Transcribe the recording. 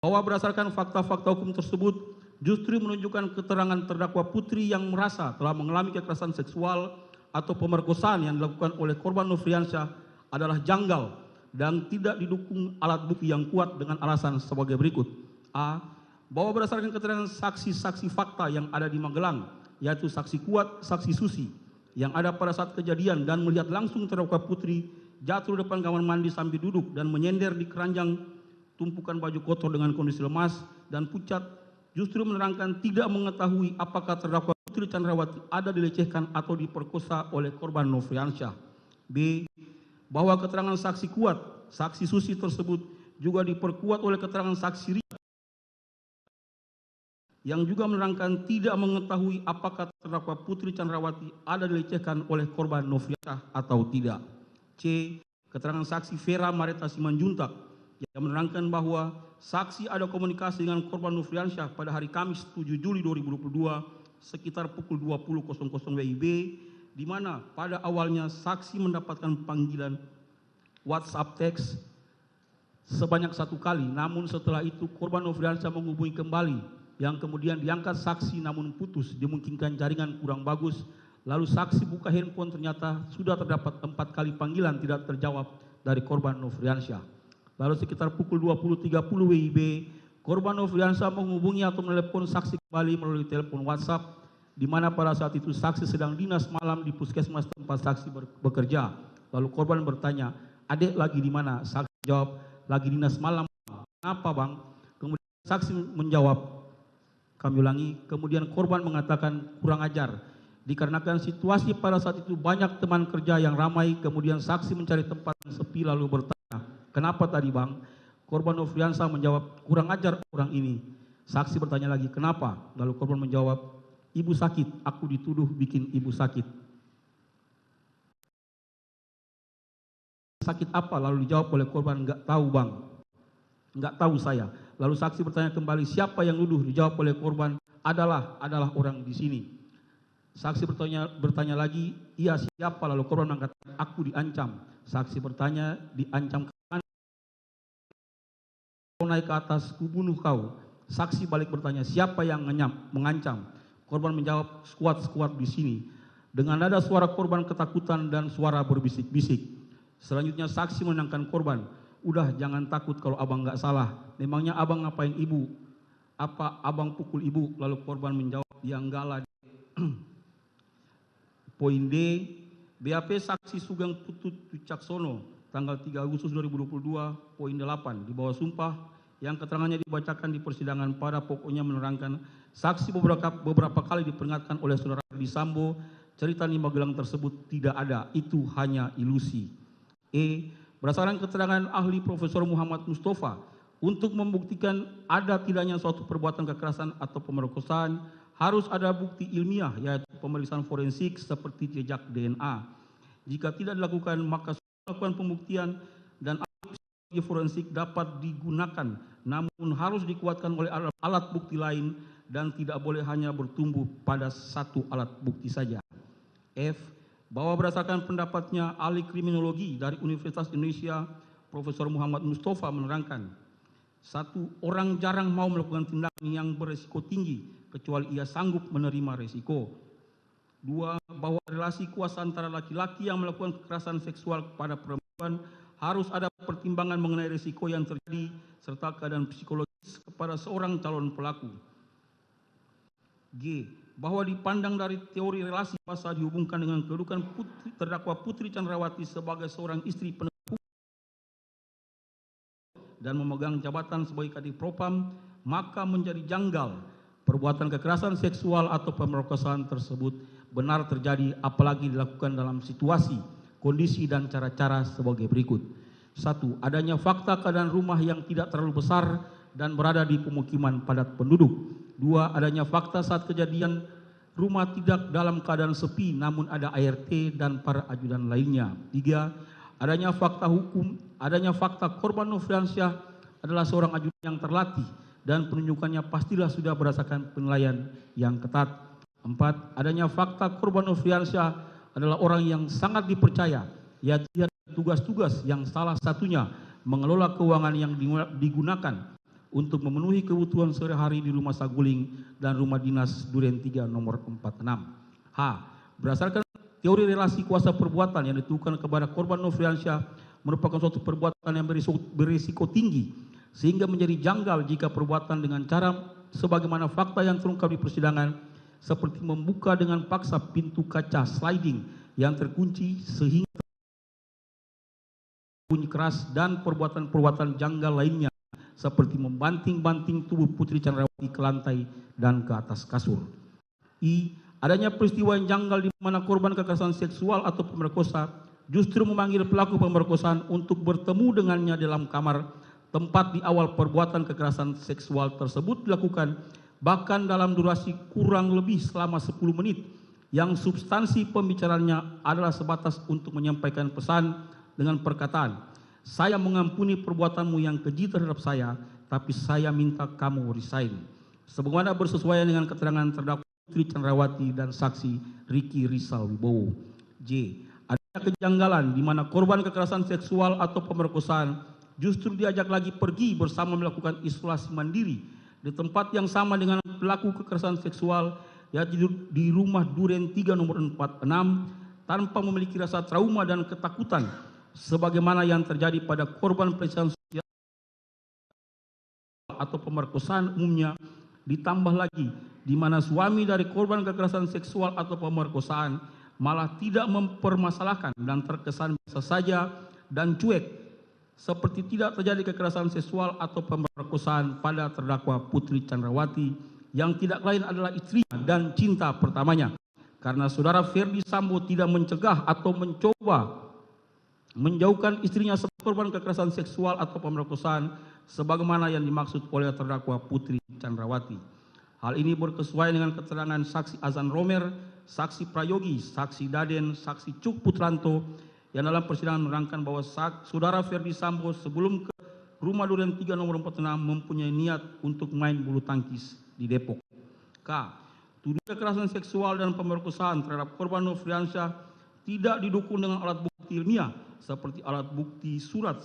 bahwa berdasarkan fakta-fakta hukum tersebut justru menunjukkan keterangan terdakwa Putri yang merasa telah mengalami kekerasan seksual atau pemerkosaan yang dilakukan oleh korban Nofriansyah adalah janggal dan tidak didukung alat bukti yang kuat dengan alasan sebagai berikut. A. Bahwa berdasarkan keterangan saksi-saksi fakta yang ada di Magelang, yaitu saksi Kuat, saksi Susi, yang ada pada saat kejadian dan melihat langsung terdakwa Putri jatuh di depan kamar mandi sambil duduk dan menyender di keranjang tumpukan baju kotor dengan kondisi lemas dan pucat, justru menerangkan tidak mengetahui apakah terdakwa Putri Chandrawati ada dilecehkan atau diperkosa oleh korban Nofriansyah. B. Bahwa keterangan saksi Kuat, saksi Susi tersebut juga diperkuat oleh keterangan saksi Ria yang juga menerangkan tidak mengetahui apakah terdakwa Putri Chandrawati ada dilecehkan oleh korban Nofriansyah atau tidak. C. Keterangan saksi Vera Mareta Simanjuntak yang menerangkan bahwa saksi ada komunikasi dengan korban Nofriansyah pada hari Kamis 7 Juli 2022 sekitar pukul 20.00 WIB, di mana pada awalnya saksi mendapatkan panggilan WhatsApp teks sebanyak 1 kali, namun setelah itu korban Nofriansyah menghubungi kembali yang kemudian diangkat saksi namun putus, dimungkinkan jaringan kurang bagus. Lalu saksi buka handphone, ternyata sudah terdapat 4 kali panggilan tidak terjawab dari korban Nofriansyah. Lalu sekitar pukul 20.30 WIB, korban Nofriansyah menghubungi atau menelepon saksi kembali melalui telepon WhatsApp, di mana pada saat itu saksi sedang dinas malam di puskesmas tempat saksi bekerja. Lalu korban bertanya, "Adek lagi di mana?" Saksi jawab, "Lagi dinas malam." "Kenapa bang?" Kemudian saksi menjawab, kami ulangi, kemudian korban mengatakan, "Kurang ajar." Dikarenakan situasi pada saat itu banyak teman kerja yang ramai, kemudian saksi mencari tempat yang sepi lalu bertanya, "Kenapa tadi bang?" Korban Nofriansyah menjawab, "Kurang ajar orang ini." Saksi bertanya lagi, "Kenapa?" Lalu korban menjawab, "Ibu sakit, aku dituduh bikin ibu sakit." "Sakit apa?" Lalu dijawab oleh korban, "Enggak tahu bang, enggak tahu saya." Lalu saksi bertanya kembali, "Siapa yang nuduh?" Dijawab oleh korban, adalah orang di sini." Saksi bertanya lagi, "Iya siapa?" Lalu korban mengatakan, "Aku diancam." Saksi bertanya, "Diancam kemana?" "Kau naik ke atas, kubunuh kau." Saksi balik bertanya, "Siapa yang mengancam?" Korban menjawab, "Skuad di sini." Dengan nada suara korban ketakutan dan suara berbisik-bisik. Selanjutnya saksi menenangkan korban, "Udah jangan takut kalau abang nggak salah. Memangnya abang ngapain ibu? Apa abang pukul ibu?" Lalu korban menjawab, "Ya enggak lah." Poin D, BAP saksi Sugeng Putut Wicaksono tanggal 3 Agustus 2022, poin 8 di bawah sumpah yang keterangannya dibacakan di persidangan pada pokoknya menerangkan saksi beberapa kali diperingatkan oleh saudara Ferdi Sambo cerita di Magelang tersebut tidak ada, itu hanya ilusi. E. Berdasarkan keterangan ahli Profesor Muhammad Mustafa, untuk membuktikan ada tidaknya suatu perbuatan kekerasan atau pemerkosaan, harus ada bukti ilmiah, yaitu pemeriksaan forensik seperti jejak DNA. Jika tidak dilakukan, maka melakukan pembuktian dan alat forensik dapat digunakan, namun harus dikuatkan oleh alat bukti lain dan tidak boleh hanya bertumbuh pada satu alat bukti saja. F. Bahwa berdasarkan pendapatnya ahli kriminologi dari Universitas Indonesia, Profesor Muhammad Mustafa menerangkan, 1. Orang jarang mau melakukan tindakan yang beresiko tinggi, kecuali ia sanggup menerima resiko. 2. Bahwa relasi kuasa antara laki-laki yang melakukan kekerasan seksual kepada perempuan harus ada pertimbangan mengenai resiko yang terjadi, serta keadaan psikologis kepada seorang calon pelaku. G. Bahwa dipandang dari teori relasi kuasa dihubungkan dengan kedudukan terdakwa Putri Chandrawati sebagai seorang istri penegak hukum dan memegang jabatan sebagai Kadif Propam, maka menjadi janggal perbuatan kekerasan seksual atau pemerkosaan tersebut benar terjadi, apalagi dilakukan dalam situasi, kondisi dan cara-cara sebagai berikut. 1. Adanya fakta keadaan rumah yang tidak terlalu besar dan berada di pemukiman padat penduduk. 2. Adanya fakta saat kejadian rumah tidak dalam keadaan sepi, namun ada ART dan para ajudan lainnya. 3. Adanya fakta korban Nofriansyah adalah seorang ajudan yang terlatih dan penunjukannya pastilah sudah berdasarkan penilaian yang ketat. 4. Adanya fakta korban Nofriansyah adalah orang yang sangat dipercaya, yaitu tugas-tugas yang salah satunya mengelola keuangan yang digunakan untuk memenuhi kebutuhan sehari-hari di Rumah Saguling dan Rumah Dinas Duren 3 nomor 46. H. Berdasarkan teori relasi kuasa perbuatan yang ditujukan kepada korban Nofriansyah merupakan suatu perbuatan yang berisiko tinggi sehingga menjadi janggal jika perbuatan dengan cara sebagaimana fakta yang terungkap di persidangan seperti membuka dengan paksa pintu kaca sliding yang terkunci sehingga bunyi keras dan perbuatan-perbuatan janggal lainnya seperti membanting-banting tubuh Putri Chandrawati ke lantai dan ke atas kasur. I. Adanya peristiwa yang janggal di mana korban kekerasan seksual atau pemerkosa justru memanggil pelaku pemerkosaan untuk bertemu dengannya dalam kamar tempat di awal perbuatan kekerasan seksual tersebut dilakukan, bahkan dalam durasi kurang lebih selama 10 menit, yang substansi pembicaraannya adalah sebatas untuk menyampaikan pesan dengan perkataan, "Saya mengampuni perbuatanmu yang keji terhadap saya, tapi saya minta kamu resign." Sebagaimana bersesuaian dengan keterangan terdakwa Putri Chandrawati dan saksi Ricky Rizal Wibowo. J. Adanya kejanggalan di mana korban kekerasan seksual atau pemerkosaan justru diajak lagi pergi bersama melakukan isolasi mandiri di tempat yang sama dengan pelaku kekerasan seksual, yaitu di Rumah Duren 3 nomor 46, tanpa memiliki rasa trauma dan ketakutan sebagaimana yang terjadi pada korban pelecehan seksual atau pemerkosaan umumnya. Ditambah lagi di mana suami dari korban kekerasan seksual atau pemerkosaan malah tidak mempermasalahkan dan terkesan biasa saja dan cuek, seperti tidak terjadi kekerasan seksual atau pemerkosaan pada terdakwa Putri Chandrawati yang tidak lain adalah istrinya dan cinta pertamanya, karena saudara Ferdi Sambo tidak mencegah atau mencoba menjauhkan istrinya sebagai korban kekerasan seksual atau pemerkosaan sebagaimana yang dimaksud oleh terdakwa Putri Chandrawati. Hal ini berkesesuaian dengan keterangan saksi Azan Romer, saksi Prayogi, saksi Daden, saksi Cuk Putranto yang dalam persidangan menerangkan bahwa saudara Ferdi Sambo sebelum ke Rumah Duren 3 nomor 46 mempunyai niat untuk main bulu tangkis di Depok. K. Tuduhan kekerasan seksual dan pemerkosaan terhadap korban Nofriansyah tidak didukung dengan alat bukti ilmiah seperti alat bukti surat